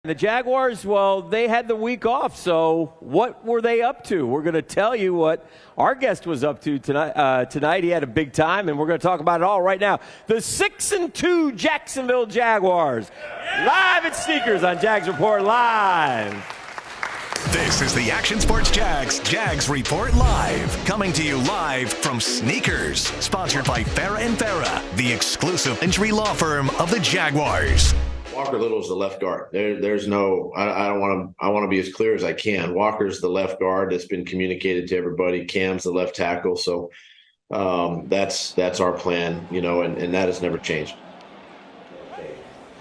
The Jaguars, well, they had the week off, so what were they up to? We're going to tell you what our guest was up to tonight. He had a big time, and we're going to talk about it all right now. The 6-2 Jacksonville Jaguars, live at Sneakers on Jags Report Live. This is the Action Sports Jags Report Live, coming to you live from Sneakers, sponsored by Farah & Farah, the exclusive injury law firm of the Jaguars. Walker Little's the left guard. There's no. I want to be as clear as I can. Walker's the left guard. That's been communicated to everybody. Cam's the left tackle. So that's our plan, and that has never changed.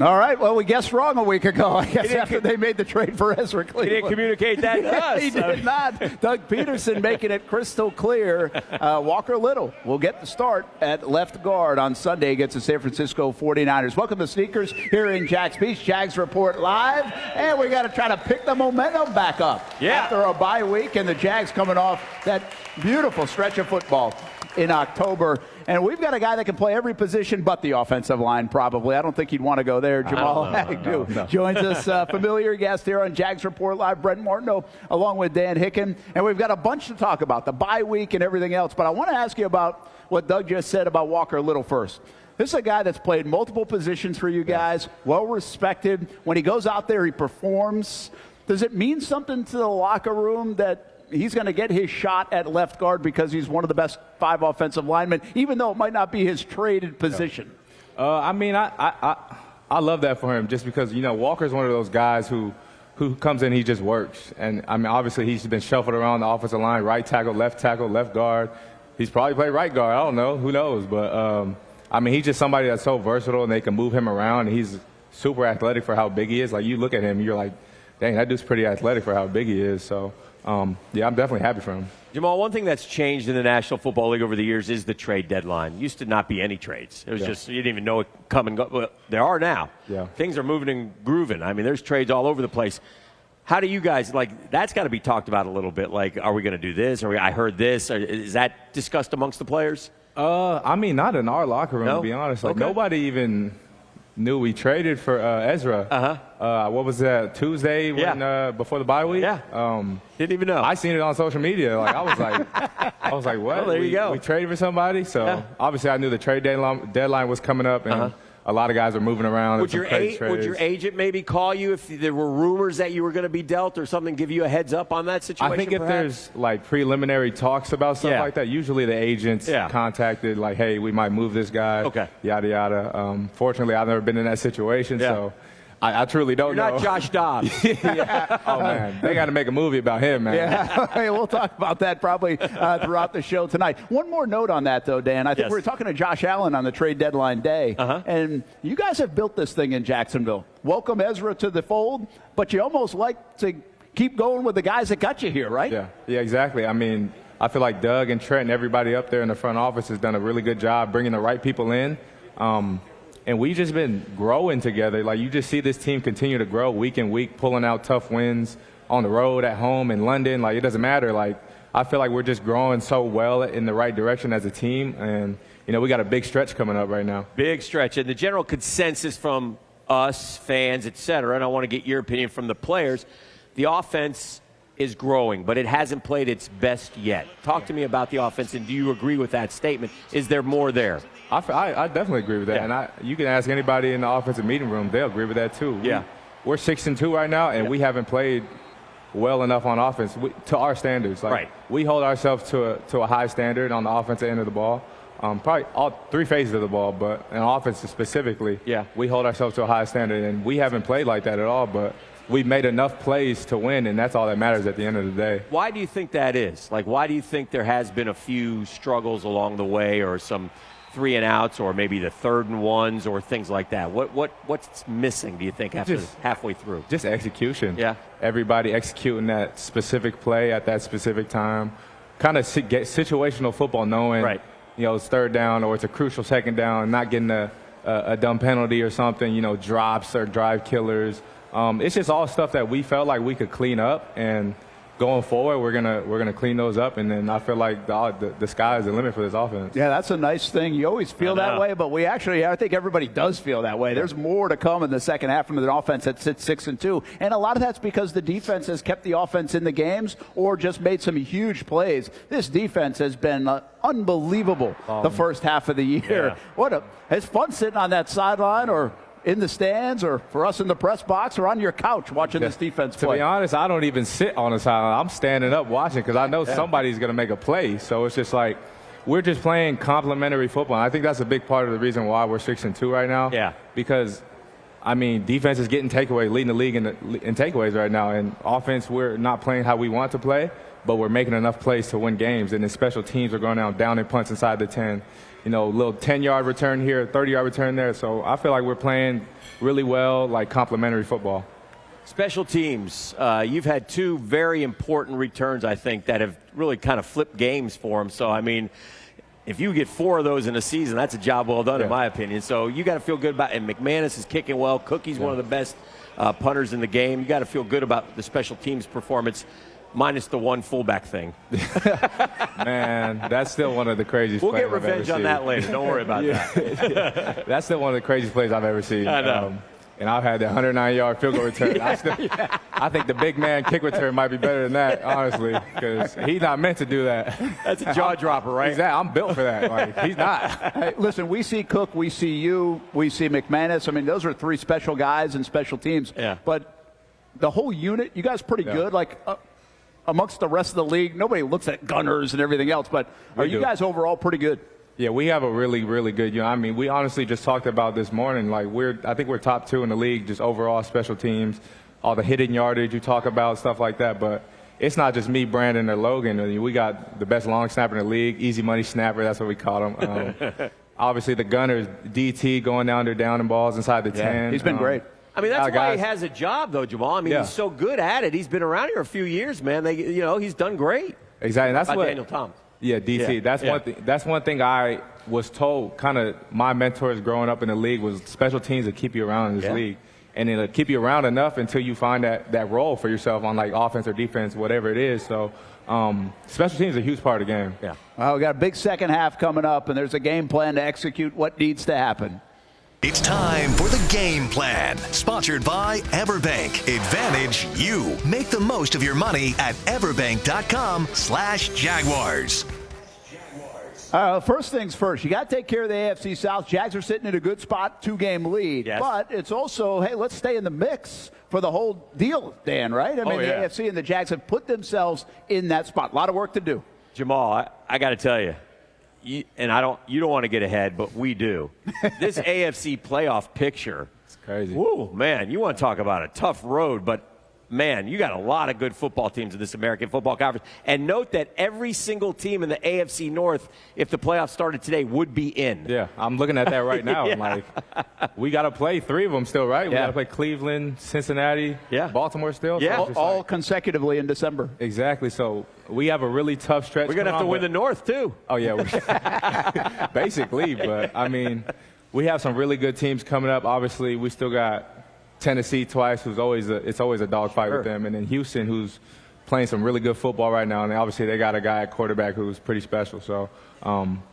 All right. Well, we guessed wrong a week ago, I guess, after they made the trade for Ezra Cleveland. He didn't communicate that to us. He did not. Doug Peterson making it crystal clear. Walker Little will get the start at left guard on Sunday against the San Francisco 49ers. Welcome to Sneakers here in Jags Beach. Jags Report Live. And we got to try to pick the momentum back up after a bye week, and the Jags coming off that beautiful stretch of football in October. And we've got a guy that can play every position but the offensive line, probably. I don't think he'd want to go there. Jamal Agnew joins us, familiar guest here on Jags Report Live. Brent Martineau, along with Dan Hicken. And we've got a bunch to talk about, the bye week and everything else. But I want to ask you about what Doug just said about Walker Little first. This is a guy that's played multiple positions for you guys, well-respected. When he goes out there, he performs. Does it mean something to the locker room that he's going to get his shot at left guard because he's one of the best 5 offensive linemen, even though it might not be his traded position? I love that for him just because, Walker's one of those guys who comes in, he just works. And, obviously he's been shuffled around the offensive line, right tackle, left guard. He's probably played right guard. I don't know. Who knows? But, he's just somebody that's so versatile, and they can move him around. And he's super athletic for how big he is. Like, you look at him, you're like, dang, that dude's pretty athletic for how big he is. So, I'm definitely happy for him. Jamal, one thing that's changed in the National Football League over the years is the trade deadline. Used to not be any trades. It was just, you didn't even know it come and go. Well, there are now. Yeah. Things are moving and grooving. There's trades all over the place. How do you guys, that's got to be talked about a little bit. Are we going to do this? I heard this. Is that discussed amongst the players? Not in our locker room, to be honest. Nobody even knew we traded for Ezra. What was that, Tuesday before the bye week? Yeah. Didn't even know. I seen it on social media. I was like, what? Well, there you go. We traded for somebody. So obviously I knew the trade deadline was coming up, and a lot of guys are moving around. Would your agent maybe call you if there were rumors that you were going to be dealt or something, give you a heads up on that situation? I think if there's preliminary talks about stuff like that, usually the agent's contacted, hey, we might move this guy, yada, yada. Fortunately, I've never been in that situation, so I truly don't know. You're not Josh Dobbs. Oh, man. They got to make a movie about him, man. Yeah. Hey, we'll talk about that probably throughout the show tonight. One more note on that, though, Dan. I think we were talking to Josh Allen on the trade deadline day, and you guys have built this thing in Jacksonville. Welcome Ezra to the fold, but you almost like to keep going with the guys that got you here, right? Yeah, exactly. I feel like Doug and Trent and everybody up there in the front office has done a really good job bringing the right people in. And we've just been growing together. You just see this team continue to grow week in week, pulling out tough wins on the road, at home, in London. It doesn't matter. I feel like we're just growing so well in the right direction as a team. And, we got a big stretch coming up right now. Big stretch. And the general consensus from us, fans, et cetera, and I want to get your opinion from the players, the offense is growing, but it hasn't played its best yet. Talk to me about the offense, and do you agree with that statement? Is there more there? I definitely agree with that, and you can ask anybody in the offensive meeting room; they'll agree with that too. We're 6-2 right now, and we haven't played well enough on offense to our standards. We hold ourselves to a high standard on the offensive end of the ball. Probably all 3 phases of the ball, but in offense specifically, we hold ourselves to a high standard, and we haven't played like that at all. But we've made enough plays to win, and that's all that matters at the end of the day. Why do you think that is? Why do you think there has been a few struggles along the way, or some 3 and outs, or maybe the 3rd and 1s, or things like that? What's missing, do you think, after halfway through? Just execution. Yeah. Everybody executing that specific play at that specific time. Kind of get situational football, knowing it's 3rd down or it's a crucial 2nd down, not getting a dumb penalty or something, drops or drive killers. It's just all stuff that we felt like we could clean up, and going forward, we're gonna clean those up, and then I feel like the sky is the limit for this offense. Yeah, that's a nice thing. You always feel that way, but I think everybody does feel that way. There's more to come in the second half from the offense that sits 6-2, and a lot of that's because the defense has kept the offense in the games or just made some huge plays. This defense has been unbelievable the first half of the year. Yeah. It's fun sitting on that sideline or in the stands, or for us in the press box, or on your couch watching this defense play. To be honest, I don't even sit on the sideline. I'm standing up watching because I know somebody's going to make a play. So it's just like we're just playing complementary football. And I think that's a big part of the reason why we're 6-2 right now. Yeah. Because, I mean, defense is getting takeaway, leading the league in takeaways right now. And offense, we're not playing how we want to play, but we're making enough plays to win games. And then special teams are going down and punts inside the 10. You know, a little 10-yard return here, 30-yard return there. So I feel like we're playing really well, like complementary football. Special teams, you've had two very important returns, I think, that have really kind of flipped games for them. So, I mean, if you get 4 of those in a season, that's a job well done, in my opinion. So you got to feel good about it. And McManus is kicking well. Cookie's one of the best punters in the game. You got to feel good about the special teams performance. Minus the one fullback thing. Man, that's still one of the craziest plays I've ever seen. We'll get revenge on that later. Don't worry about that. That's still one of the craziest plays I've ever seen. I know. And I've had the 109-yard field goal return. I think the big man kick return might be better than that, honestly, because he's not meant to do that. That's a jaw dropper, right? Exactly. I'm built for that. Like, he's not. Hey, listen, we see Cook, we see you, we see McManus. I mean, those are 3 special guys and special teams. Yeah. But the whole unit, you guys pretty good. Like, amongst the rest of the league, nobody looks at gunners and everything else, but are you guys overall pretty good? Yeah, we have a really, really good unit. I mean, we honestly just talked about this morning. Like, I think we're top 2 in the league, just overall special teams, all the hidden yardage you talk about, stuff like that. But it's not just me, Brandon, or Logan. I mean, we got the best long snapper in the league, easy money snapper. That's what we call him. Obviously, the gunners, DT, going down there, down and balls inside the 10. He's been great. I mean, that's why he has a job, though, Jamal. I mean, he's so good at it. He's been around here a few years, man. He's done great. Exactly. That's what Daniel Thomas. Yeah, DC. That's one thing. That's one thing I was told. Kind of my mentors growing up in the league was special teams will keep you around in this league, and it'll keep you around enough until you find that role for yourself on like offense or defense, whatever it is. So. Special teams is a huge part of the game. Yeah. Well, we got a big second half coming up, and there's a game plan to execute what needs to happen. It's time for the Game Plan, sponsored by Everbank. Advantage you. Make the most of your money at everbank.com/Jaguars. First things first, you got to take care of the AFC South. Jags are sitting in a good spot, 2-game lead. Yes. But it's also, hey, let's stay in the mix for the whole deal, Dan, right? I mean, the AFC and the Jags have put themselves in that spot. A lot of work to do. Jamal, I got to tell you. You don't want to get ahead, but we do. This AFC playoff picture. It's crazy. Woo, man, you want to talk about a tough road, but man, you got a lot of good football teams in this American Football Conference. And note that every single team in the AFC North, if the playoffs started today, would be in. Yeah, I'm looking at that right now. I'm like, we got to play 3 of them still, right? We got to play Cleveland, Cincinnati, Baltimore still. Yeah, so all consecutively in December. Exactly. So we have a really tough stretch. We're going to have to win the North, too. Oh, yeah. Basically. But, I mean, we have some really good teams coming up. Obviously, we still got Tennessee twice, it's always a dogfight with them, and then Houston, who's playing some really good football right now, and obviously they got a guy at quarterback who's pretty special. So,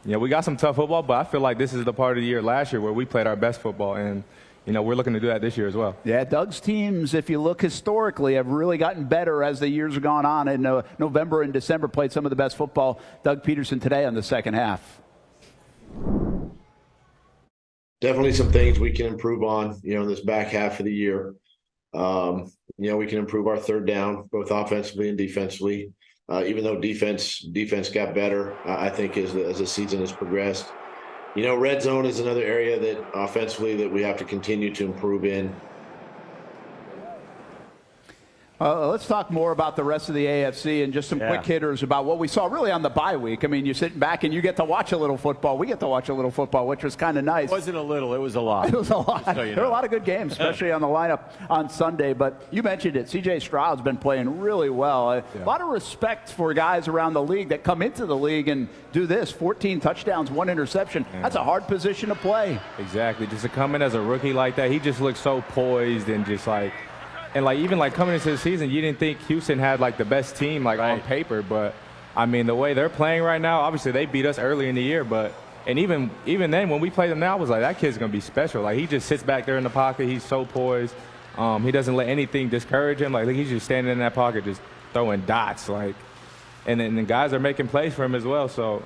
we got some tough football, but I feel like this is the part of the year last year where we played our best football, and we're looking to do that this year as well. Yeah, Doug's teams, if you look historically, have really gotten better as the years have gone on. In November and December, played some of the best football. Doug Peterson today on the second half. Definitely some things we can improve on, in this back half of the year. We can improve our third down, both offensively and defensively. Even though defense got better, I think as the season has progressed. Red zone is another area that offensively that we have to continue to improve in. Let's talk more about the rest of the AFC and just some quick hitters about what we saw really on the bye week. I mean, you're sitting back and you get to watch a little football. We get to watch a little football, which was kind of nice. It wasn't a little. It was a lot. It was a lot. There were a lot of good games, especially on the lineup on Sunday. But you mentioned it. C.J. Stroud's been playing really well. A lot of respect for guys around the league that come into the league and do this. 14 touchdowns, 1 interception. That's a hard position to play. Exactly. Just to come in as a rookie like that, he just looks so poised and just like – And like even like coming into the season, you didn't think Houston had like the best team like on paper, but I mean the way they're playing right now, obviously they beat us early in the year, but and even then when we play them now, I was like that kid's gonna be special. Like he just sits back there in the pocket, he's so poised. He doesn't let anything discourage him. Like he's just standing in that pocket, just throwing dots. Like, and then the guys are making plays for him as well. So,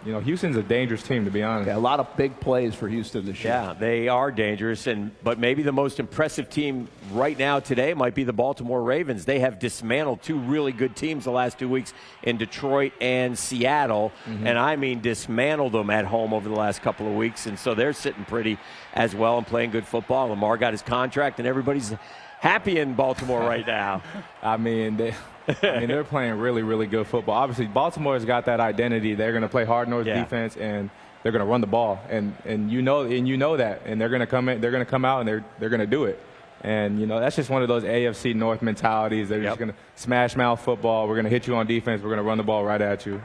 you know, Houston's a dangerous team, to be honest. Yeah, a lot of big plays for Houston this year. Yeah, they are dangerous. But maybe the most impressive team right now today might be the Baltimore Ravens. They have dismantled two really good teams the last 2 weeks in Detroit and Seattle. And I mean dismantled them at home over the last couple of weeks. And so they're sitting pretty as well and playing good football. Lamar got his contract, and everybody's happy in Baltimore right now. I mean, they're playing really, really good football. Obviously, Baltimore's got that identity. They're going to play hard-nosed defense, and they're going to run the ball. And you know that. And they're going to come in. They're going to come out, and they're going to do it. And you know that's just one of those AFC North mentalities. They're just going to smash mouth football. We're going to hit you on defense. We're going to run the ball right at you.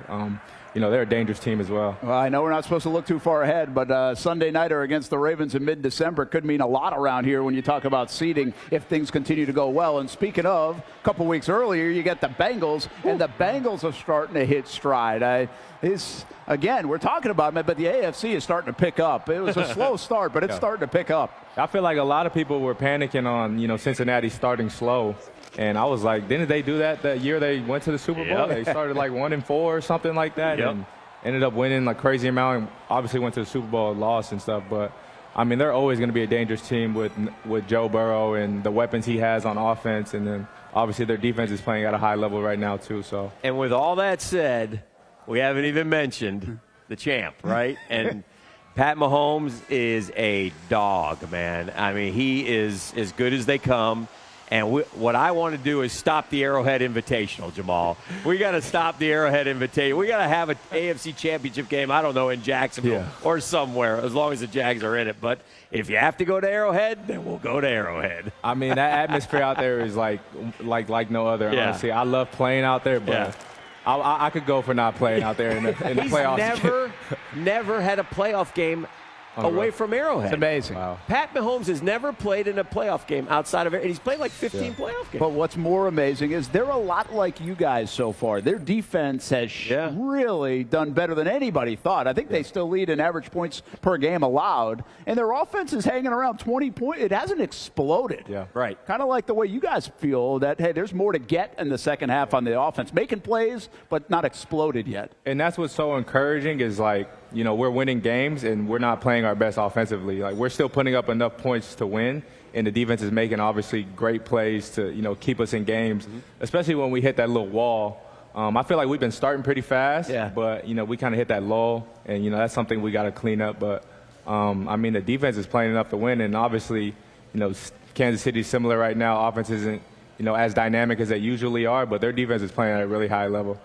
You know, they're a dangerous team as well. Well, I know we're not supposed to look too far ahead, but Sunday nighter against the Ravens in mid-December could mean a lot around here when you talk about seeding if things continue to go well. And speaking of, a couple weeks earlier, you get the Bengals, and the Bengals are starting to hit stride. Again, we're talking about it, but the AFC is starting to pick up. It was a slow start, but it's starting to pick up. I feel like a lot of people were panicking on, you know, Cincinnati starting slow. And I was like, didn't they do that year they went to the Super Bowl? They started like 1-4 or something like that, and ended up winning like crazy amount. And obviously went to the Super Bowl and lost and stuff. But I mean, they're always going to be a dangerous team with Joe Burrow and the weapons he has on offense, and then obviously their defense is playing at a high level right now too. So. And with all that said, we haven't even mentioned the champ, right? And Pat Mahomes is a dog, man. I mean, he is as good as they come. And what I want to do is stop the Arrowhead Invitational, Jamal. We got to stop the Arrowhead Invitational. We got to have an AFC Championship game, I don't know, in Jacksonville or somewhere, as long as the Jags are in it. But if you have to go to Arrowhead, then we'll go to Arrowhead. I mean, that atmosphere out there is like no other, honestly. I love playing out there, but I could go for not playing out there in the playoffs. Never had a playoff game away from Arrowhead. It's amazing. Wow. Pat Mahomes has never played in a playoff game outside of it, and he's played like 15 playoff games. But what's more amazing is they're a lot like you guys so far. Their defense has really done better than anybody thought. I think they still lead in average points per game allowed, and their offense is hanging around 20 points. It hasn't exploded. Yeah. Right. Kind of like the way you guys feel that, hey, there's more to get in the second half on the offense. Making plays, but not exploded yet. And that's what's so encouraging is like, you know, we're winning games and we're not playing our best offensively. Like we're still putting up enough points to win, and the defense is making obviously great plays to, you know, keep us in games, especially when we hit that little wall. I feel like we've been starting pretty fast, but, you know, we kind of hit that lull, and, you know, that's something we got to clean up. But, I mean, the defense is playing enough to win, and obviously, you know, Kansas City's similar right now. Offense isn't, you know, as dynamic as they usually are, but their defense is playing at a really high level.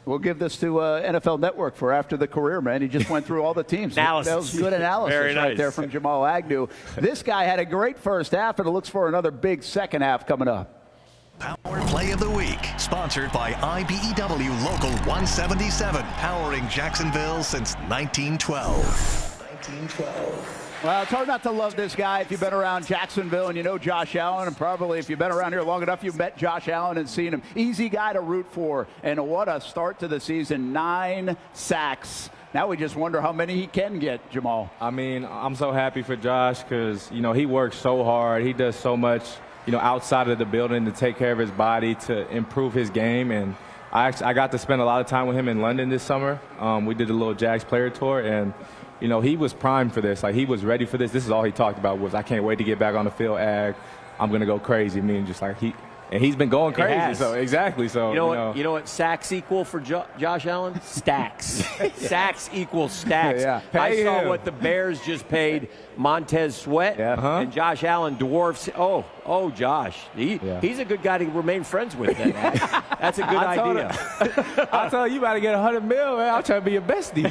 We'll give this to NFL Network for after the career, man. He just went through all the teams. Analysis. That was good analysis right there from Jamal Agnew. This guy had a great first half, and it looks for another big second half coming up. Power Play of the Week, sponsored by IBEW Local 177, powering Jacksonville since 1912. Well, it's hard not to love this guy if you've been around Jacksonville and you know Josh Allen, and probably if you've been around here long enough, you've met Josh Allen and seen him. Easy guy to root for, and what a start to the season. 9 sacks. Now we just wonder how many he can get, Jamal. I mean, I'm so happy for Josh because, you know, he works so hard. He does so much, you know, outside of the building to take care of his body, to improve his game. And I got to spend a lot of time with him in London this summer. We did a little Jags player tour, and you know, he was primed for this. Like, he was ready for this. This is all he talked about was, I can't wait to get back on the field, Ag. I'm going to go crazy. I mean, just like he's been going crazy. So, exactly. So, you know what sacks equal for Josh Allen? Stacks. Sacks equals stacks. I saw what the Bears just paid Montez Sweat, and Josh Allen dwarfs. Oh, Josh. He's a good guy to remain friends with. That's a good idea. I told you about to get $100 million, man. I'll try to be your bestie.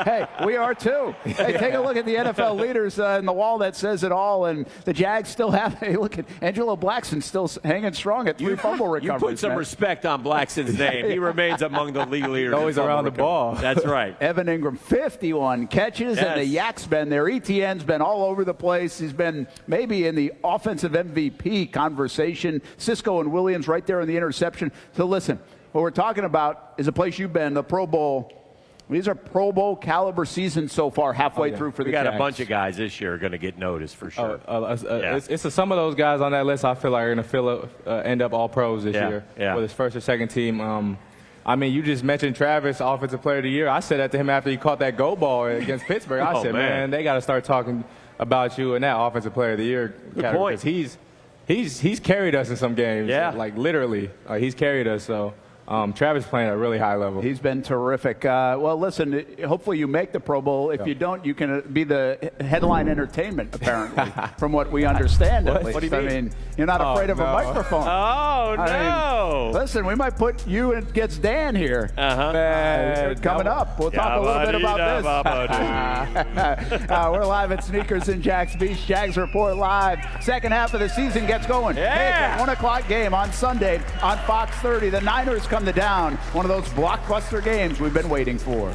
Hey, we are too. Hey, take a look at the NFL leaders in the wall that says it all, and the Jags still have. Hey, look at Angelo Blackson still hanging strong at 3 fumble recoveries. You put some respect on Blackson's name. He remains among the league leaders. Always around the ball. That's right. Evan Ingram, 51 catches, and the Yak's been there. ETN's been all over the place. He's been maybe in the offensive defensive MVP conversation. Cisco and Williams right there in the interception. So listen, what we're talking about is a place you've been, the Pro Bowl. These are Pro Bowl caliber seasons so far, halfway through for the Jags. We got a bunch of guys this year are going to get noticed for sure. It's some of those guys on that list I feel like are going to end up all pros this year, whether it's first or second team. I mean, you just mentioned Travis, Offensive Player of the Year. I said that to him after he caught that goal ball against Pittsburgh. I said, man, they got to start talking about you in that Offensive Player of the Year category. Because he's carried us in some games. Yeah. Like, literally. He's carried us, so. Travis playing at a really high level. He's been terrific. Well, listen, hopefully you make the Pro Bowl. If you don't, you can be the headline entertainment, apparently, from what we understand at least. What do you mean? I mean, you're not afraid of a microphone. Oh, no. Listen, we might put you against Dan here. Coming up. We'll talk a little bit about this. We're live at Sneakers in Jags Beach. Jags Report live. Second half of the season gets going. Hey, it's a 1 o'clock game on Sunday on Fox 30. The Niners come to down. One of those blockbuster games we've been waiting for.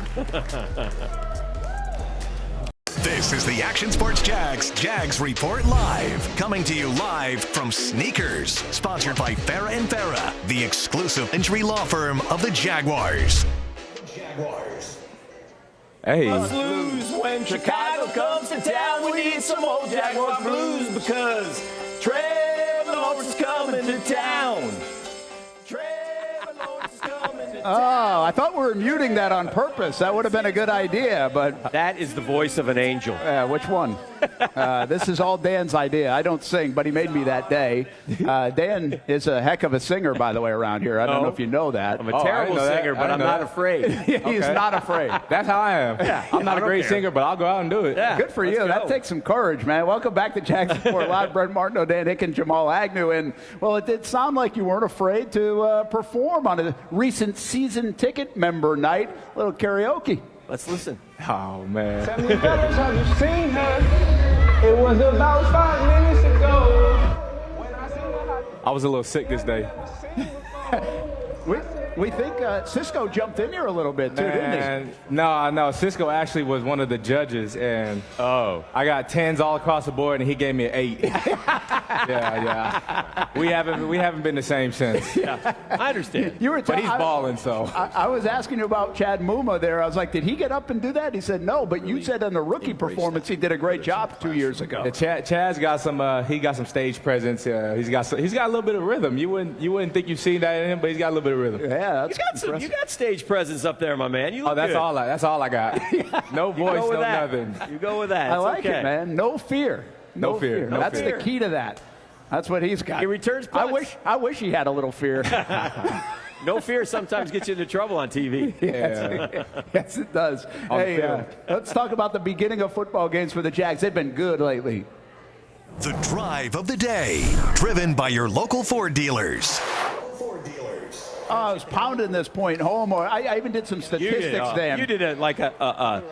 This is the Action Sports Jags Report Live. Coming to you live from Sneakers. Sponsored by Farrah & Farrah, the exclusive injury law firm of the Jaguars. Hey. Blues when Chicago comes to town. We need some old Jaguars blues because Trevor Lawrence is coming to town. Oh, I thought we were muting that on purpose. That would have been a good idea, but... That is the voice of an angel. Which one? This is all Dan's idea. I don't sing, but he made me that day. Dan is a heck of a singer, by the way, around here. I don't know if you know that. I'm a terrible singer, but I'm not afraid. He's not afraid. That's how I am. I'm not a great singer, but I'll go out and do it. Yeah, good for you. That takes some courage, man. Welcome back to Jags Report Live. Brent Martineau, Dan Hick, and Jamal Agnew. And, well, it did sound like you weren't afraid to perform on a recent season ticket member night. A little karaoke. Let's listen. Oh, man. Tell me, fellas, have you seen her? It was about 5 minutes ago. When I seen her, I was a little sick this day. We think Cisco jumped in here a little bit, too, didn't he? No. Cisco actually was one of the judges, and I got 10s all across the board, and he gave me an 8. Yeah. We haven't been the same since. Yeah, I understand. But he's balling, so. I was asking you about Chad Muma there. I was like, did he get up and do that? He said no, but you said in the rookie performance he did a great job 2 years ago. Yeah, Chad's got some stage presence. He's got a little bit of rhythm. You wouldn't think you've seen that in him, but he's got a little bit of rhythm. Yeah, that's you got stage presence up there, my man. You look that's good. That's all I got. No voice, no nothing. You go with that. I like it, man. No fear. No fear. That's the key to that. That's what he's got. He returns punts. I wish he had a little fear. No fear sometimes gets you into trouble on TV. Yes, it does. Hey, let's talk about the beginning of football games for the Jags. They've been good lately. The drive of the day, driven by your local Ford dealers. I was pounding this point home. I even did some statistics then. You did a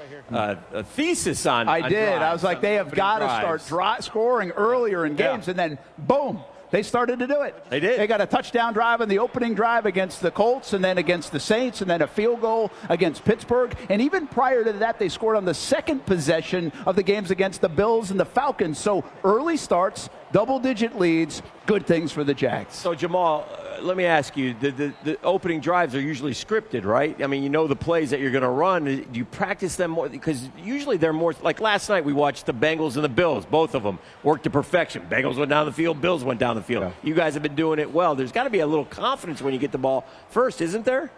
thesis on I did. I was like, they have got to start scoring earlier in games, and then boom, they started to do it. They did. They got a touchdown drive in the opening drive against the Colts, and then against the Saints, and then a field goal against Pittsburgh. And even prior to that, they scored on the second possession of the games against the Bills and the Falcons. So early starts, double-digit leads, good things for the Jags. So, Jamal, let me ask you, the opening drives are usually scripted, right? I mean, you know the plays that you're going to run. Do you practice them more? Because usually they're more, like last night we watched the Bengals and the Bills. Both of them worked to perfection. Bengals went down the field, Bills went down the field. Yeah. You guys have been doing it well. There's got to be a little confidence when you get the ball first, isn't there?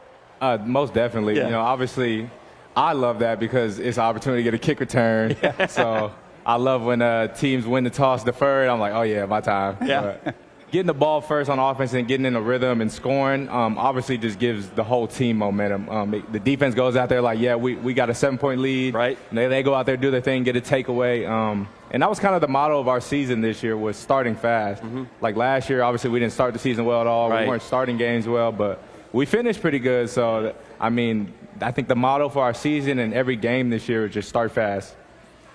Most definitely. Yeah. You know, obviously, I love that because it's an opportunity to get a kick return. Yeah. So I love when teams win the toss deferred. I'm like, oh, yeah, my time. Yeah. But getting the ball first on offense and getting in a rhythm and scoring obviously just gives the whole team momentum. The defense goes out there like, yeah, we got a 7-point lead. Right. And they go out there, do their thing, get a takeaway. And that was kind of the motto of our season this year was starting fast. Mm-hmm. Like last year, obviously, we didn't start the season well at all. Right. We weren't starting games well, but we finished pretty good. So, I mean, I think the motto for our season and every game this year is just start fast.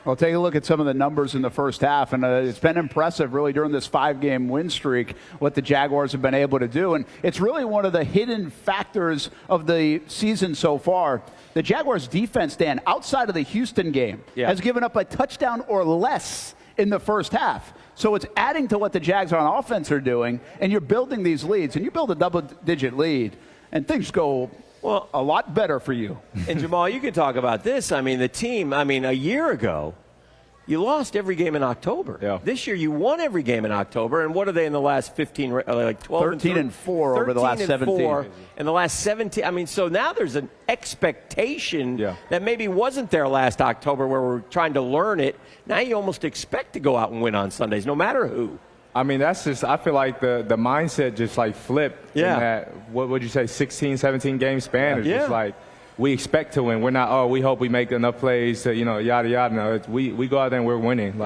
Well, take a look at some of the numbers in the first half, and it's been impressive, really, during this 5-game win streak, what the Jaguars have been able to do. And it's really one of the hidden factors of the season so far. The Jaguars' defense, Dan, outside of the Houston game, has given up a touchdown or less in the first half. So it's adding to what the Jags on offense are doing, and you're building these leads, and you build a double-digit lead, and things go a lot better for you. And Jamal, you can talk about this. I mean, the team, a year ago, you lost every game in October. Yeah. This year, you won every game in October. And what are they in the last 15, like 12 13 and 4 over the last 17. In the last 17. So now there's an expectation that maybe wasn't there last October where we're trying to learn it. Now you almost expect to go out and win on Sundays, no matter who. That's just, I feel like the mindset just like flipped. Yeah. In that, what would you say, 16, 17 game span? It's just like, we expect to win. We're not, we hope we make enough plays to, yada, yada. No, we go out there and we're winning.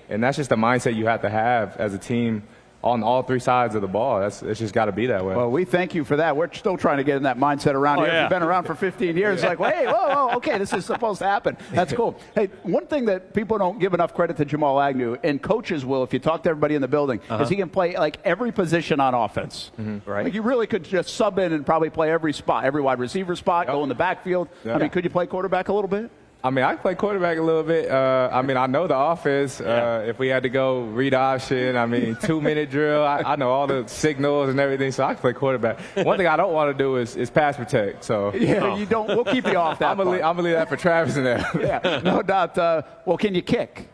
And that's just the mindset you have to have as a team on all three sides of the ball. It's just got to be that way. Well, we thank you for that. We're still trying to get in that mindset around here. Yeah. We've been around for 15 years. Like, hey, whoa, okay, this is supposed to happen. That's cool. Hey, one thing that people don't give enough credit to Jamal Agnew, and coaches will, if you talk to everybody in the building, is he can play like every position on offense. Right. Like you really could just sub in and probably play every spot, every wide receiver spot, go in the backfield. Could you play quarterback a little bit? I play quarterback a little bit. I know the offense. If we had to go read option, 2-minute drill, I know all the signals and everything, so I can play quarterback. One thing I don't want to do is pass protect. So you don't. We'll keep you off that. I'm gonna leave that for Travis and them. No doubt. Well, can you kick?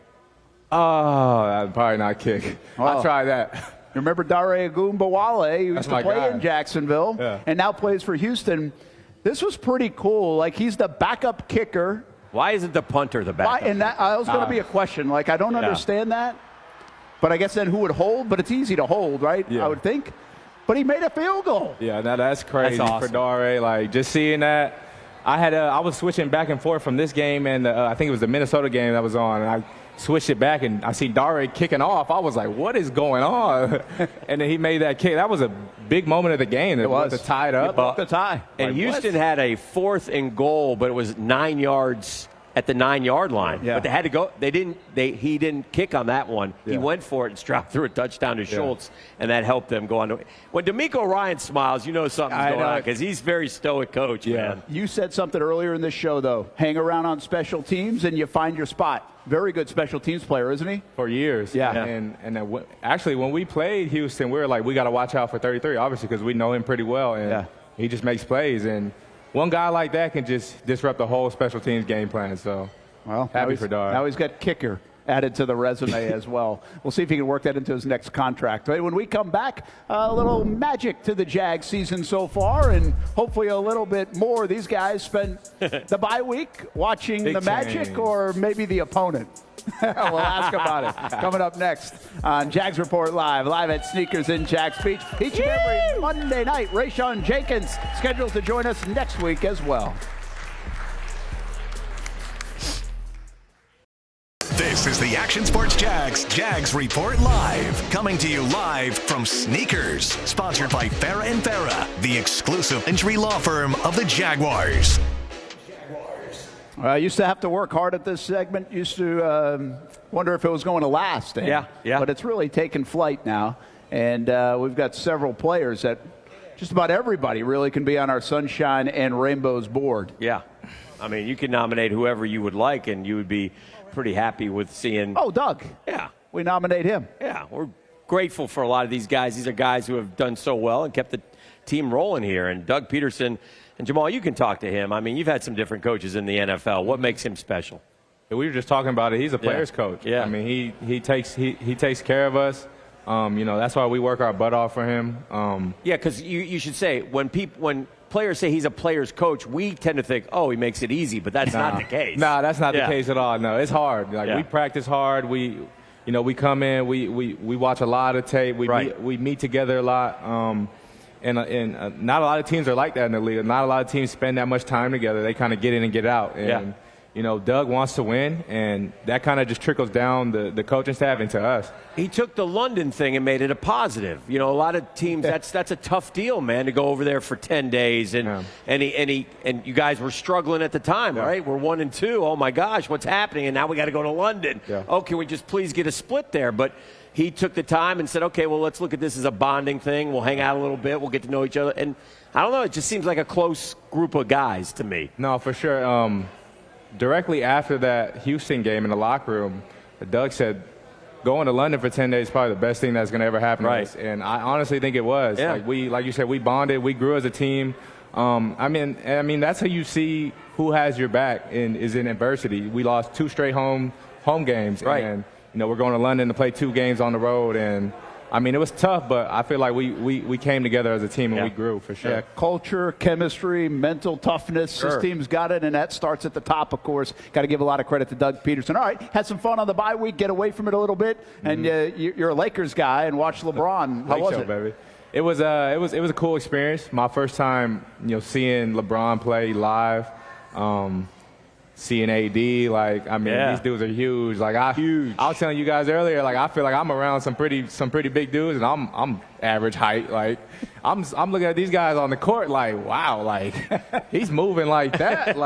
I'd probably not kick. I'll try that. Remember Dare Agumbawale, who used to play guy in Jacksonville and now plays for Houston. This was pretty cool. Like, he's the backup kicker. Why isn't the punter the backup? And that was going to be a question. Like, I don't understand that. But I guess then who would hold? But it's easy to hold, right? I would think. But he made a field goal. Yeah, that's crazy. That's awesome. For Dare. Like, just seeing that. I was switching back and forth from this game and I think it was the Minnesota game that was on. And I switched it back and I see Dare kicking off. I was like, what is going on? And then he made that kick. That was a big moment of the game. It was to tie it up. The tie. And Houston had a 4th and goal, but it was 9 yards at the 9-yard line. But they had to go. He didn't kick on that one. He went for it and Stroud threw a touchdown to Schultz, and that helped them go on. When DeMeco Ryan smiles, you know something's going on because he's very stoic coach, man. You said something earlier in this show, though. Hang around on special teams and you find your spot. Very good special teams player, isn't he? For years. And actually, when we played Houston, we were like, we got to watch out for 33, obviously, because we know him pretty well. And he just makes plays. And one guy like that can just disrupt the whole special teams game plan. So, happy for Dar. Now he's got kicker added to the resume as well. We'll see if he can work that into his next contract. When we come back, a little magic to the Jags season so far, and hopefully a little bit more. These guys spent the bye week watching the magic or maybe the opponent. We'll ask about it. Coming up next on Jags Report live at Sneakers in Jags Beach. Each and every Monday night, Rayshon Jenkins scheduled to join us next week as well. This is the Action Sports Jags Report Live. Coming to you live from Sneakers. Sponsored by Farrah & Farrah, the exclusive injury law firm of the Jaguars. I used to have to work hard at this segment. Used to wonder if it was going to last. Yeah. But it's really taken flight now. And we've got several players that just about everybody really can be on our Sunshine and Rainbows board. Yeah. You can nominate whoever you would like, and you would be pretty happy with seeing. Oh, Doug. Yeah. We nominate him. Yeah. We're grateful for a lot of these guys. These are guys who have done so well and kept the team rolling here. And Doug Peterson. And Jamal, you can talk to him. You've had some different coaches in the NFL. What makes him special? We were just talking about it. He's a player's coach. Yeah. He takes care of us. That's why we work our butt off for him. Because you should say when players say he's a player's coach, we tend to think, he makes it easy, but that's not the case. No, that's not the case at all. No, it's hard. We practice hard. We come in. We watch a lot of tape. We meet together a lot. And not a lot of teams are like that in the league. Not a lot of teams spend that much time together. They kind of get in and get out. And, Doug wants to win, and that kind of just trickles down the coaching staff into us. He took the London thing and made it a positive. A lot of teams, that's a tough deal, man, to go over there for 10 days. And you guys were struggling at the time, right? We're 1-2. Oh, my gosh, what's happening? And now we got to go to London. Oh, can we just please get a split there? But he took the time and said, okay, well, let's look at this as a bonding thing. We'll hang out a little bit. We'll get to know each other. And I don't know, it just seems like a close group of guys to me. No, for sure. Directly after that Houston game in the locker room, Doug said, going to London for 10 days is probably the best thing that's going to ever happen to us. And I honestly think it was. Yeah. Like you said, we bonded, we grew as a team. I mean, that's how you see who has your back and is in adversity. We lost 2 straight home games. Right. And, we're going to London to play 2 games on the road. And, I mean, it was tough, but I feel like we came together as a team and we grew for sure. Yeah, culture, chemistry, mental toughness. Sure. This team's got it, and that starts at the top, of course. Got to give a lot of credit to Doug Peterson. All right, had some fun on the bye week, get away from it a little bit, and you're a Lakers guy and watch LeBron. How was it? Baby. It was a cool experience. My first time, seeing LeBron play live. Seeing AD, these dudes are huge. Huge. I was telling you guys earlier, I feel like I'm around some pretty big dudes, and I'm average height. I'm looking at these guys on the court, wow, he's moving like that.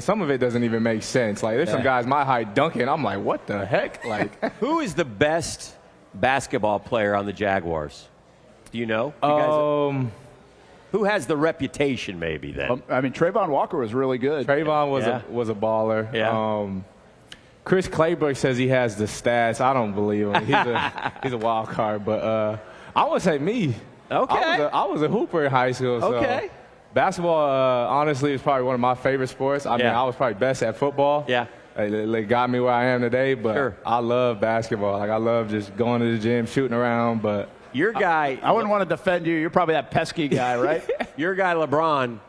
Some of it doesn't even make sense. There's some guys my height dunking. I'm like, what the heck? Who is the best basketball player on the Jaguars? Do you know? Who has the reputation, maybe, then? Trayvon Walker was really good. Trayvon was a baller. Yeah. Chris Claybrook says he has the stats. I don't believe him. He's a wild card. But I would say me. Okay. I was a hooper in high school. So okay. Basketball, honestly, is probably one of my favorite sports. I was probably best at football. Yeah. It got me where I am today. But I love basketball. I love just going to the gym, shooting around. But your guy, I wouldn't want to defend you. You're probably that pesky guy, right? Your guy, LeBron,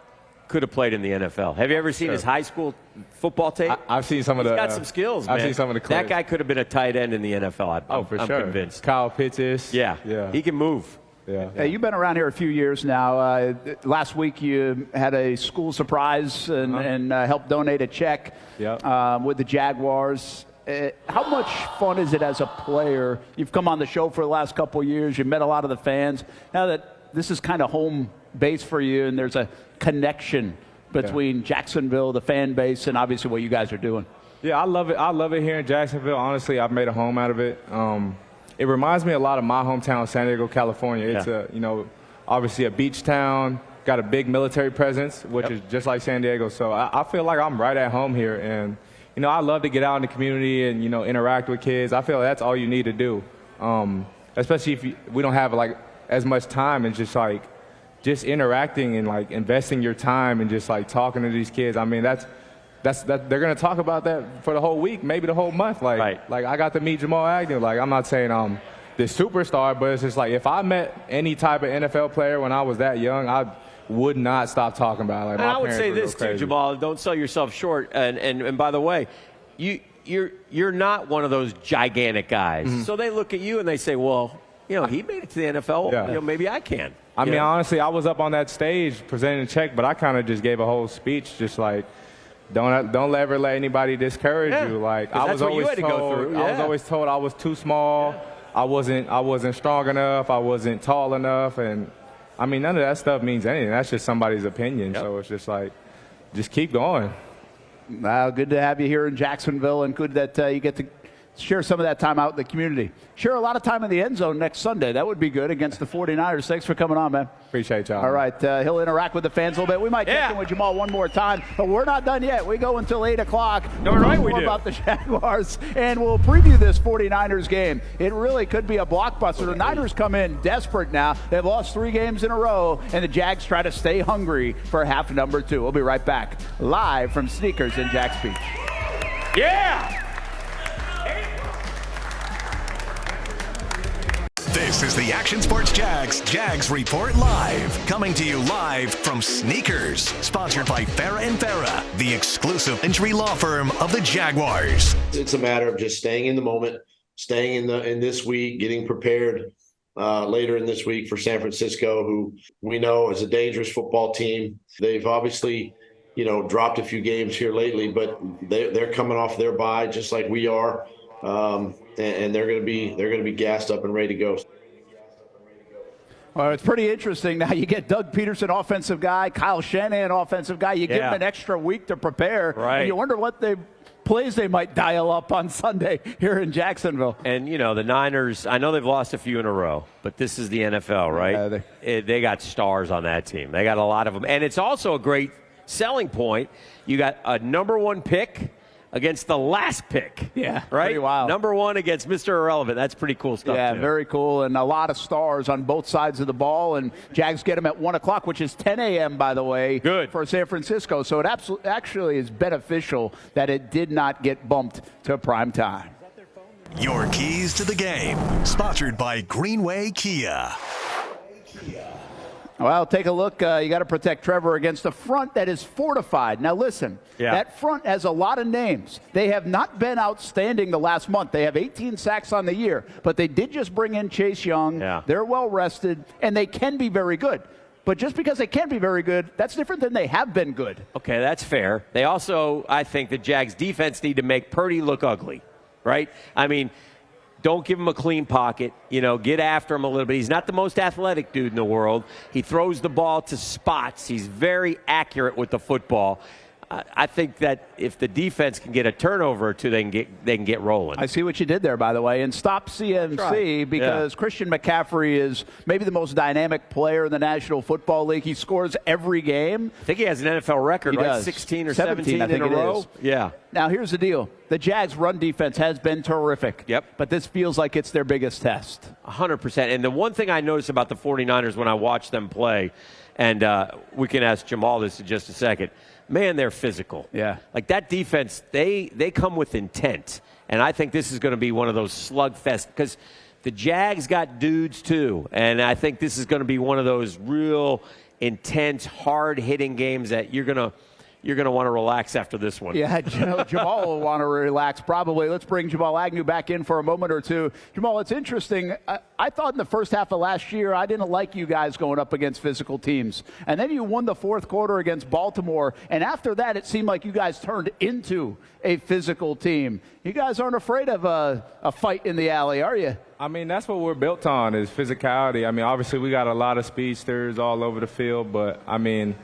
could have played in the NFL. Have you ever seen his high school football tape? I've seen some of He's the. got some skills, man. I've seen some of the clips. That guy could have been a tight end in the NFL. I'm sure. convinced. Kyle Pitts. Yeah. He can move. Yeah. Hey, you've been around here a few years now. Last week you had a school surprise and helped donate a check with the Jaguars. How much fun is it as a player? You've come on the show for the last couple of years. You've met a lot of the fans. Now that this is kind of home base for you and there's a connection between Jacksonville, the fan base, and obviously what you guys are doing. Yeah, I love it. I love it here in Jacksonville. Honestly, I've made a home out of it. It reminds me a lot of my hometown, San Diego, California. It's obviously a beach town, got a big military presence, which is just like San Diego. So I feel like I'm right at home here. And, I love to get out in the community and, interact with kids. I feel like that's all you need to do, especially if we don't have, as much time and just interacting and, investing your time and just, talking to these kids. I mean, that's they're going to talk about that for the whole week, maybe the whole month. I got to meet Jamal Agnew. I'm not saying I'm this superstar, but it's just if I met any type of NFL player when I was that young, I would not stop talking about it. And I would say this too, Jamal. Don't sell yourself short. And by the way, you're not one of those gigantic guys. Mm-hmm. So they look at you and they say, well, he made it to the NFL. Yeah. Maybe I can. I mean, honestly, I was up on that stage presenting a check, but I kind of just gave a whole speech, just don't ever let anybody discourage you. I was always told, I was always told I was too small. Yeah. I wasn't strong enough. I wasn't tall enough, and I mean, none of that stuff means anything. That's just somebody's opinion. Yep. So it's just just keep going. Good to have you here in Jacksonville, and good that you get to share some of that time out in the community. Share a lot of time in the end zone next Sunday. That would be good against the 49ers. Thanks for coming on, man. Appreciate y'all. All right. He'll interact with the fans a little bit. We might check in with Jamal one more time, but we're not done yet. We go until 8 o'clock. We'll talk more about the Jaguars, and we'll preview this 49ers game. It really could be a blockbuster. The Niners come in desperate now. They've lost 3 games in a row, and the Jags try to stay hungry for half number 2. We'll be right back, live from Sneakers in Jax Beach. Yeah! This is the Action Sports Jags Report Live, coming to you live from Sneakers, sponsored by Farah and Farah, the exclusive injury law firm of the Jaguars. It's a matter of just staying in the moment, staying in this week, getting prepared later in this week for San Francisco, who we know is a dangerous football team. They've obviously, dropped a few games here lately, but they're coming off their bye just like we are. And they're going to be gassed up and ready to go. Well, it's pretty interesting. Now you get Doug Peterson, offensive guy, Kyle Shanahan, offensive guy. You give them an extra week to prepare, and you wonder what plays they might dial up on Sunday here in Jacksonville. And the Niners, I know they've lost a few in a row, but this is the NFL, right? They got stars on that team. They got a lot of them, and it's also a great selling point. You got a number 1 pick, against the last pick. Yeah, right? pretty wild. Number 1 against Mr. Irrelevant. That's pretty cool stuff, Yeah, too. very cool, and a lot of stars on both sides of the ball, and Jags get them at 1 o'clock, which is 10 a.m., by the way, Good. for San Francisco. So it actually is beneficial that it did not get bumped to prime time. Your keys to the game, sponsored by Greenway Kia. Well, take a look. You got to protect Trevor against a front that is fortified. Now, listen, that front has a lot of names. They have not been outstanding the last month. They have 18 sacks on the year, but they did just bring in Chase Young. Yeah. They're well rested, and they can be very good. But just because they can be very good, that's different than they have been good. Okay, that's fair. They also, I think, the Jags defense need to make Purdy look ugly, right? I mean, don't give him a clean pocket. Get after him a little bit. He's not the most athletic dude in the world. He throws the ball to spots. He's very accurate with the football. I think that if the defense can get a turnover or two, they can get rolling. I see what you did there, by the way. And stop CMC because Christian McCaffrey is maybe the most dynamic player in the National Football League. He scores every game. I think he has an NFL record, He right? does. 16 or 17 I think in a it row. is. Yeah. Now, here's the deal. The Jags' run defense has been terrific. Yep. But this feels like it's their biggest test. 100%. And the one thing I noticed about the 49ers when I watch them play, and we can ask Jamal this in just a second, man, they're physical. Yeah. Like that defense, they come with intent. And I think this is going to be one of those slugfest because the Jags got dudes too. And I think this is going to be one of those real intense, hard-hitting games that you're going to want to relax after this one. Yeah, Jamal will want to relax probably. Let's bring Jamal Agnew back in for a moment or two. Jamal, it's interesting. I thought in the first half of last year, I didn't like you guys going up against physical teams. And then you won the fourth quarter against Baltimore. And after that, it seemed like you guys turned into a physical team. You guys aren't afraid of a fight in the alley, are you? I mean, that's what we're built on is physicality. I mean, obviously we got a lot of speedsters all over the field, but, I mean,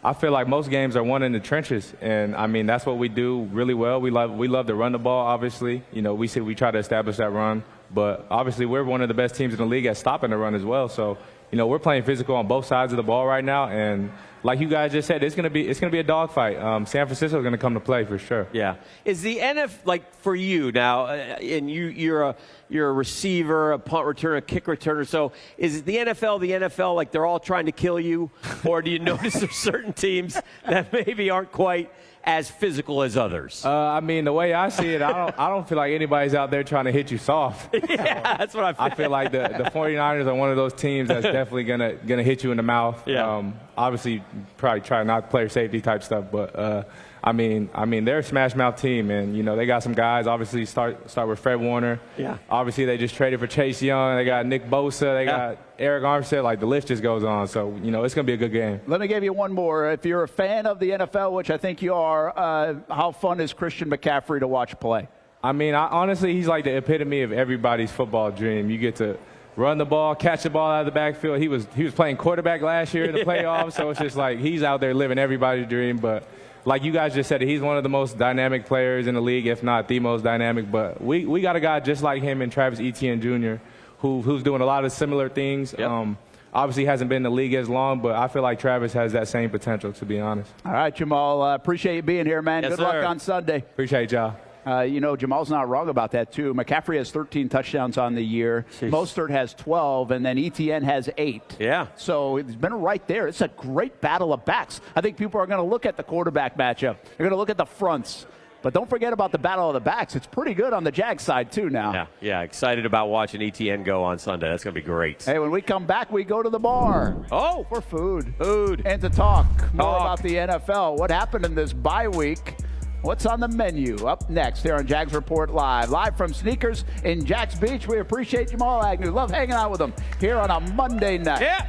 I feel like most games are won in the trenches, and I mean that's what we do really well. We love to run the ball. Obviously, we try to establish that run, but obviously we're one of the best teams in the league at stopping the run as well. So we're playing physical on both sides of the ball right now, and like you guys just said, it's gonna be a dogfight. San Francisco is gonna come to play for sure. Yeah. Is the NFL like for you now? And you're a receiver, a punt returner, a kick returner. So is the NFL like they're all trying to kill you, or do you notice there's certain teams that maybe aren't quite as physical as others? I mean, the way I see it, I don't feel like anybody's out there trying to hit you soft. Yeah, that's what I feel. I feel like the 49ers are one of those teams that's definitely gonna hit you in the mouth. Yeah. Obviously, probably try not player safety type stuff, but I mean, they're a smash mouth team, and they got some guys. Obviously, start with Fred Warner. Yeah. Obviously, they just traded for Chase Young. They got Nick Bosa. They got Eric Armstead. Like the list just goes on. So it's gonna be a good game. Let me give you one more. If you're a fan of the NFL, which I think you are, how fun is Christian McCaffrey to watch play? I mean, honestly, he's like the epitome of everybody's football dream. You get to run the ball, catch the ball out of the backfield. He was playing quarterback last year in the playoffs, so it's just like he's out there living everybody's dream. But like you guys just said, he's one of the most dynamic players in the league, if not the most dynamic. But we got a guy just like him and Travis Etienne Jr., who's doing a lot of similar things. Yep. Obviously hasn't been in the league as long, but I feel like Travis has that same potential, to be honest. All right, Jamal, appreciate you being here, man. Yes, Good sir. luck on Sunday. Appreciate y'all. Jamal's not wrong about that, too. McCaffrey has 13 touchdowns on the year. Jeez. Mostert has 12, and then Etienne has 8. Yeah. So it's been right there. It's a great battle of backs. I think people are going to look at the quarterback matchup. They're going to look at the fronts. But don't forget about the battle of the backs. It's pretty good on the Jags side, too, now. Yeah. Excited about watching ETN go on Sunday. That's going to be great. Hey, when we come back, we go to the bar. Oh. For food. Food. And to talk more about the NFL. What happened in this bye week? What's on the menu? Up next here on Jags Report Live. Live from Sneakers in Jax Beach. We appreciate Jamal Agnew. Love hanging out with him here on a Monday night. Yeah.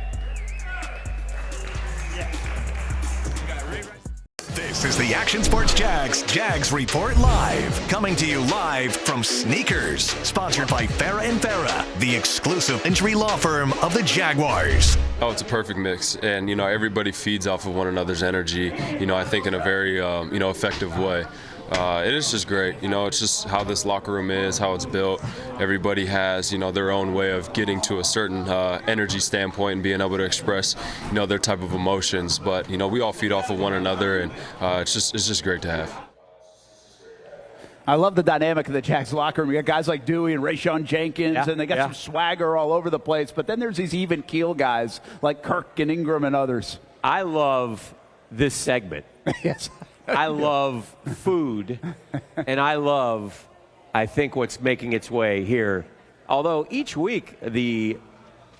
This is the Action Sports Jags Report Live. Coming to you live from Sneakers. Sponsored by Farah & Farah, the exclusive injury law firm of the Jaguars. Oh, it's a perfect mix. And, everybody feeds off of one another's energy, I think in a very, effective way. It is just great. It's just how this locker room is, how it's built. Everybody has, their own way of getting to a certain energy standpoint and being able to express, their type of emotions. But, we all feed off of one another, and it's just great to have. I love the dynamic of the Jags locker room. You got guys like Dewey and Rayshon Jenkins, and they got some swagger all over the place. But then there's these even keel guys like Kirk and Ingram and others. I love this segment. Yes. I love food, and I think what's making its way here. Although each week the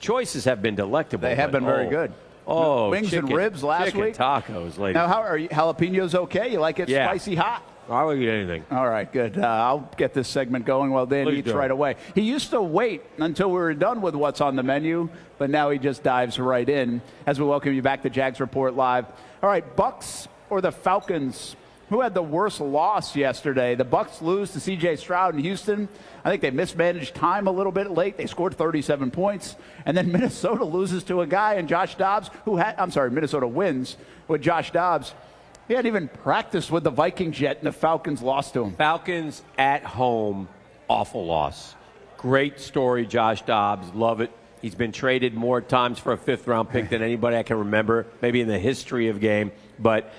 choices have been delectable. They have been very good. Oh, wings chicken, and ribs last chicken week. Tacos, ladies. Now, how are you? Jalapenos okay? You like it spicy hot? I would eat anything. All right, good. I'll get this segment going while Dan eats right away. He used to wait until we were done with what's on the menu, but now he just dives right in as we welcome you back to Jags Report Live. All right, Bucks or the Falcons? Who had the worst loss yesterday? The Bucks lose to C.J. Stroud in Houston. I think they mismanaged time a little bit late. They scored 37 points. And then Minnesota loses to a guy in Josh Dobbs Minnesota wins with Josh Dobbs. He hadn't even practiced with the Vikings yet, and the Falcons lost to him. Falcons at home, awful loss. Great story, Josh Dobbs. Love it. He's been traded more times for a fifth-round pick than anybody I can remember, maybe in the history of game. But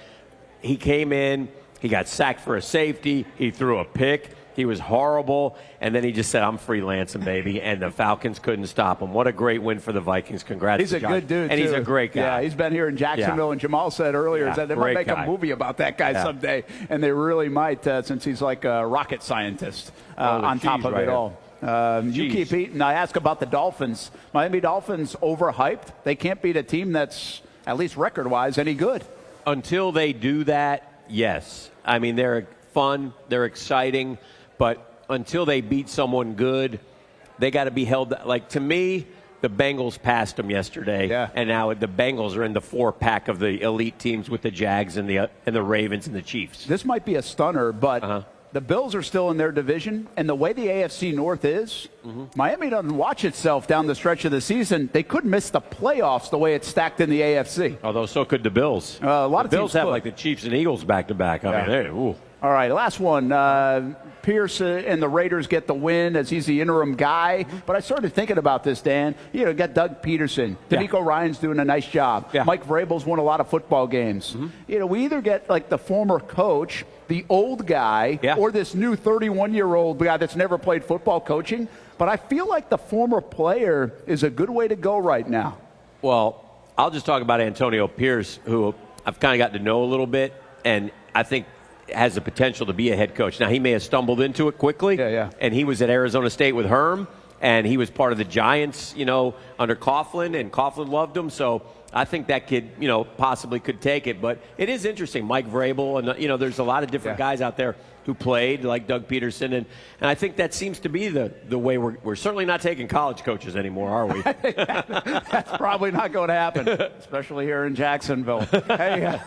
he came in, he got sacked for a safety, he threw a pick, he was horrible, and then he just said, I'm freelancing, baby, and the Falcons couldn't stop him. What a great win for the Vikings. Congrats He's to a Josh. good dude, and too. He's a great guy. Yeah, he's been here in Jacksonville, and Jamal said earlier that they might make a movie about that guy someday, and they really might since he's like a rocket scientist on top of it all. You keep eating. I ask about the Dolphins. Miami Dolphins overhyped. They can't beat a team that's, at least record-wise, any good. Until they do that, yes. I mean, they're fun, they're exciting, but until they beat someone good, they got to be held. Like, to me, the Bengals passed them yesterday, and now the Bengals are in the four-pack of the elite teams with the Jags and the Ravens and the Chiefs. This might be a stunner, but the Bills are still in their division, and the way the AFC North is, Miami doesn't watch itself down the stretch of the season. They could miss the playoffs the way it's stacked in the AFC. Although so could the Bills. A lot of Bills teams have like the Chiefs and Eagles back-to-back. I mean, All right, last one. Pierce and the Raiders get the win as he's the interim guy. But I started thinking about this, Dan. You got Doug Peterson. D'Amico Ryan's doing a nice job. Mike Vrabel's won a lot of football games. We either get like the former coach, the old guy, or this new 31-year-old guy that's never played football coaching. But I feel like the former player is a good way to go right now. Well, I'll just talk about Antonio Pierce, who I've kind of gotten to know a little bit, and I think has the potential to be a head coach. Now, he may have stumbled into it quickly, and he was at Arizona State with Herm, and he was part of the Giants, under Coughlin, and Coughlin loved him. So I think that kid, possibly could take it. But it is interesting, Mike Vrabel, and, there's a lot of different guys out there who played, like Doug Peterson. And I think that seems to be the way we're certainly not taking college coaches anymore, are we? That's probably not going to happen, especially here in Jacksonville. Hey,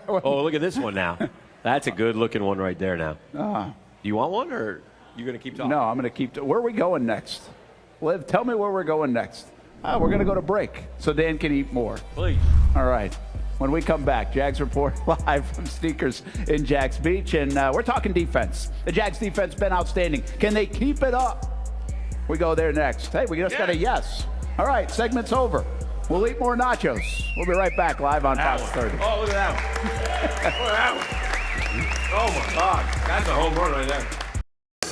oh, look at this one now. That's a good-looking one right there now. Do you want one, or are you going to keep talking? No, I'm going to keep. Where are we going next? Liv, tell me where we're going next. We're going to go to break so Dan can eat more. Please. All right. When we come back, Jags Report live from Sneakers in Jags Beach, and we're talking defense. The Jags defense been outstanding. Can they keep it up? We go there next. Hey, we just got a yes. All right, segment's over. We'll eat more nachos. We'll be right back live on Fox 30. Oh, look at that one. Look at that one. Oh, my God. That's a home run right there.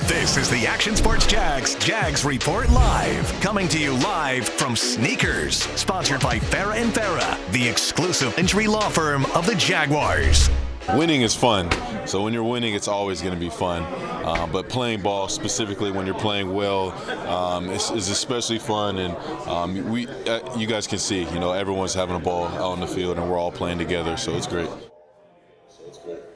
This is the Action Sports Jags Report Live. Coming to you live from Sneakers. Sponsored by Farrah & Farrah, the exclusive injury law firm of the Jaguars. Winning is fun. So when you're winning, it's always going to be fun. But playing ball, specifically when you're playing well, is especially fun. And you guys can see, everyone's having a ball out on the field, and we're all playing together. So it's great.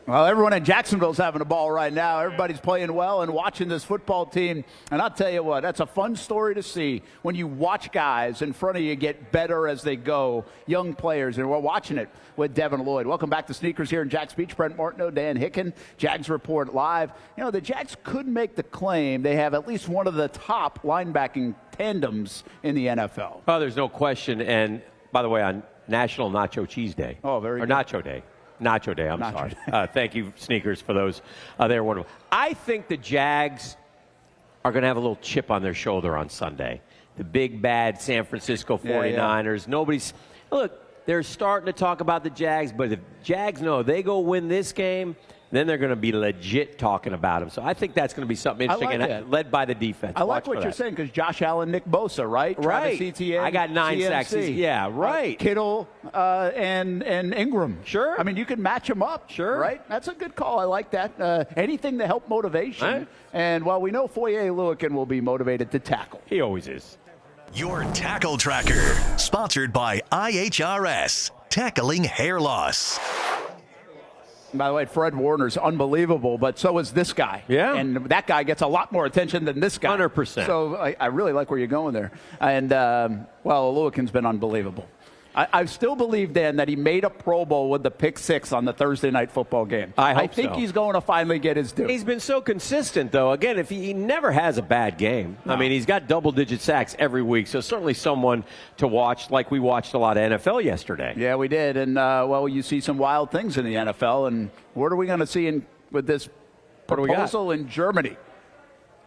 Well, everyone in Jacksonville's having a ball right now. Everybody's playing well and watching this football team. And I'll tell you what, that's a fun story to see when you watch guys in front of you get better as they go, young players. And we're watching it with Devin Lloyd. Welcome back to Sneakers here in Jags Beach. Brent Martineau, Dan Hicken, Jags Report Live. The Jags could make the claim they have at least one of the top linebacking tandems in the NFL. Oh, there's no question. And, by the way, on National Nacho Cheese Day. Oh, very good. Or Nacho Day. Nacho Day, I'm sorry. Thank you, Sneakers, for those. They're wonderful. I think the Jags are going to have a little chip on their shoulder on Sunday. The big, bad San Francisco 49ers. Look, they're starting to talk about the Jags, but if Jags know they go win this game, then they're going to be legit talking about them. So I think that's going to be something interesting, and led by the defense. I like what you're saying because Josh Allen, Nick Bosa, right? Right. Travis Etienne, I got 9 sacks. Yeah, right. Kittle and Ingram. Sure. I mean, you can match them up. Sure. Right? That's a good call. I like that. Anything to help motivation. Right. And while we know Foye Oluokun will be motivated to tackle. He always is. Your Tackle Tracker, sponsored by IHRS, tackling hair loss. By the way, Fred Warner's unbelievable, but so is this guy. Yeah. And that guy gets a lot more attention than this guy. 100%. So I really like where you're going there. And, well, Oluokun's been unbelievable. I still believe, Dan, that he made a Pro Bowl with the pick 6 on the Thursday night football game. I think he's going to finally get his due. He's been so consistent, though. Again, if he never has a bad game. No. I mean, he's got double-digit sacks every week, so certainly someone to watch, like we watched a lot of NFL yesterday. Yeah, we did. And, well, you see some wild things in the NFL. And what are we going to see with this proposal in Germany?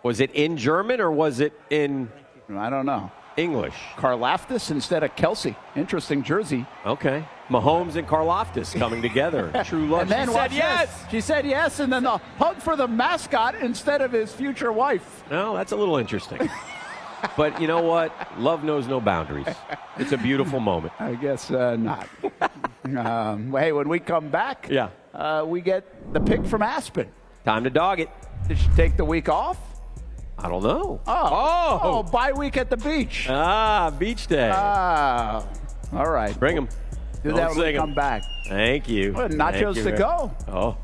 Was it in German or was it in... I don't know. English. Karlaftis instead of Kelsey. Interesting jersey. Okay. Mahomes and Karlaftis coming together. True love. And then she said yes. She said yes, and then the hug for the mascot instead of his future wife. No, that's a little interesting. But you know what? Love knows no boundaries. It's a beautiful moment. I guess not. Hey, when we come back, we get the pick from Aspen. Time to dog it. Did she take the week off? I don't know. Oh, bye week at the beach. Beach day. All right. Bring them. Do that when we come back. Thank you. Well, nachos to go. Oh.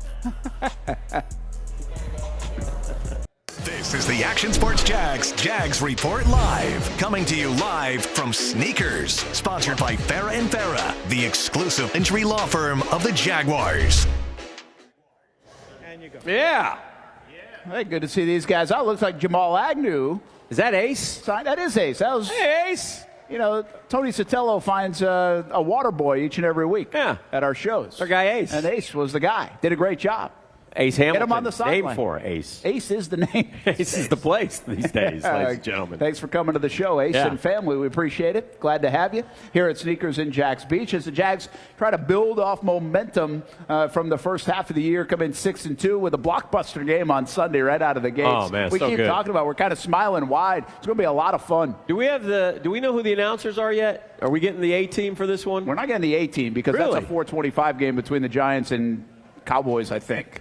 This is the Action Sports Jags Report Live. Coming to you live from Sneakers. Sponsored by Farrah & Farrah, the exclusive injury law firm of the Jaguars. And you go. Yeah. Hey, good to see these guys out. Looks like Jamal Agnew. Is that Ace? That is Ace. That was Ace. You know, Tony Sotelo finds a water boy each and every week at our shows. Our guy Ace. And Ace was the guy. Did a great job. Ace Hamilton. Get him on the sideline. Name for Ace. Ace is the name. Ace is the place these days, ladies and gentlemen. Thanks for coming to the show, Ace and family. We appreciate it. Glad to have you here at Sneakers in Jags Beach as the Jags try to build off momentum from the first half of the year, come in 6-2 with a blockbuster game on Sunday right out of the gates. Oh, man, we keep talking about we're kind of smiling wide. It's going to be a lot of fun. Do we know who the announcers are yet? Are we getting the A team for this one? We're not getting the A team because that's a 4:25 game between the Giants and Cowboys, I think.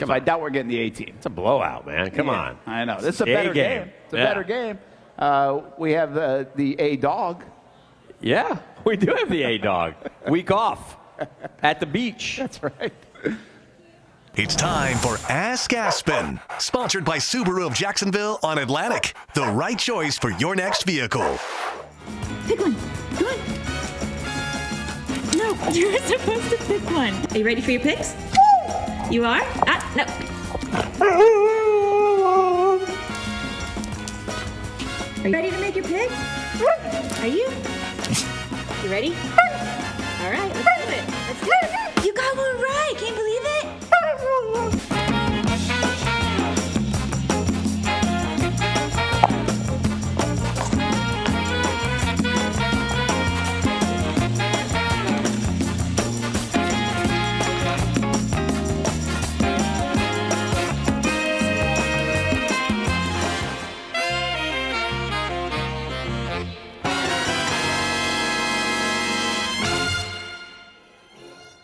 I doubt we're getting the A team. It's a blowout, man. Come on. I know. This is a better game. It's a better game. We have the A dog. Yeah, we do have the A dog. Week off at the beach. That's right. It's time for Ask Aspen, sponsored by Subaru of Jacksonville on Atlantic. The right choice for your next vehicle. Pick one. Come on. No, you're supposed to pick one. Are you ready for your picks? You are? No. Are you ready to make your pick? Are you? You ready? All right, let's do it. Let's do it. You got one right. Can't believe it.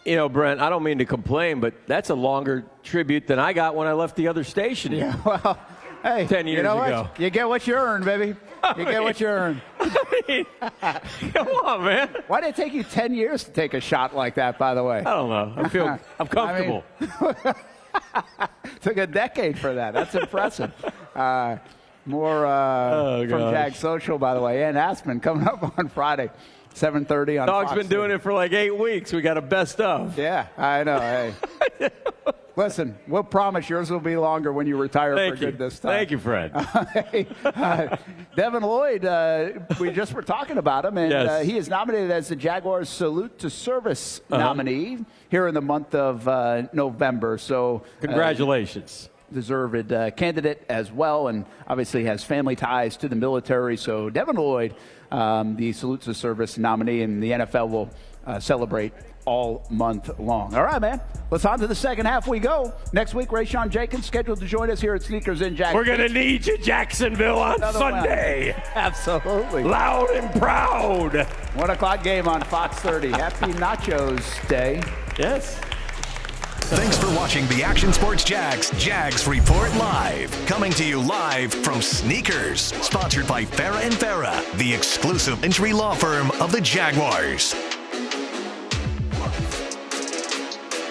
You know, Brent, I don't mean to complain, but that's a longer tribute than I got when I left the other station. Yeah, well, hey, 10 years ago. You get what you earn, baby. You get what you earn. Come on, man. Why did it take you 10 years to take a shot like that, by the way? I don't know. I'm comfortable. Took a decade for that. That's impressive. More from Jag Social, by the way. And Aspen coming up on Friday. 7:30 on Dog's Fox been doing it for like 8 weeks. We got a best of. Yeah, I know. Hey. Listen, we'll promise yours will be longer when you retire for good this time. Thank you, Fred. Devin Lloyd, we just were talking about him, and he is nominated as the Jaguars Salute to Service nominee here in the month of November. So congratulations. Deserved candidate as well, and obviously has family ties to the military. So Devin Lloyd, the Salute to Service nominee, and the NFL will celebrate all month long. All right, man. Let's on to the second half we go. Next week, Rayshawn Jenkins scheduled to join us here at Sneakers in Jacksonville. We're going to need you, Jacksonville, on Sunday. Absolutely. Loud and proud. 1 o'clock game on Fox 30. Happy Nachos Day. Yes. Thanks for watching the Action Sports Jags Report Live. Coming to you live from Sneakers. Sponsored by Farrah & Farrah, the exclusive injury law firm of the Jaguars.